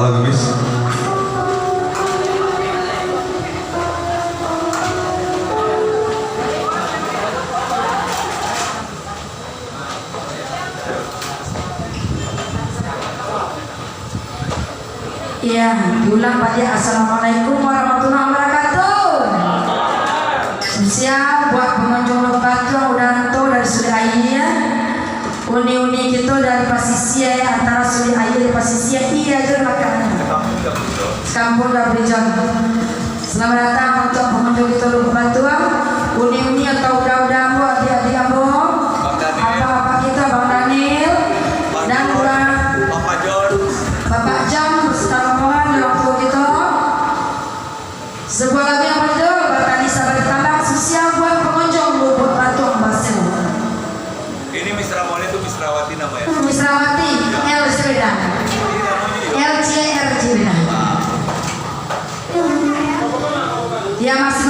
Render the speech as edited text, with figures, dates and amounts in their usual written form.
Halo Gemis. Iya, diulang Pak ya. Assalamualaikum warahmatullahi wabarakatuh. Siap buat pengunjung Lebatu yang udah nonton dari Suli Ayi ya. Uni-uni kita dari Pasisia ya, antara Suli Ayi dan Pasisia iya aja makanan. Kampung Gabrijon. Selamat datang untuk pengunjung kita Lebatu. Uni-uni atau udah-udah bu, adik-adik bu. Apa-apa kita Bang Daniel dan Bapak John beserta rombongan di waktu kita. Sebuah lagu yang berjudul Bertani Sabar Tambak spesial buat pengunjung Lubuk Batu Basel. Ini Misrawati itu Misrawati namanya. Misrawati L Sridan. LCR Sridan. Ya masih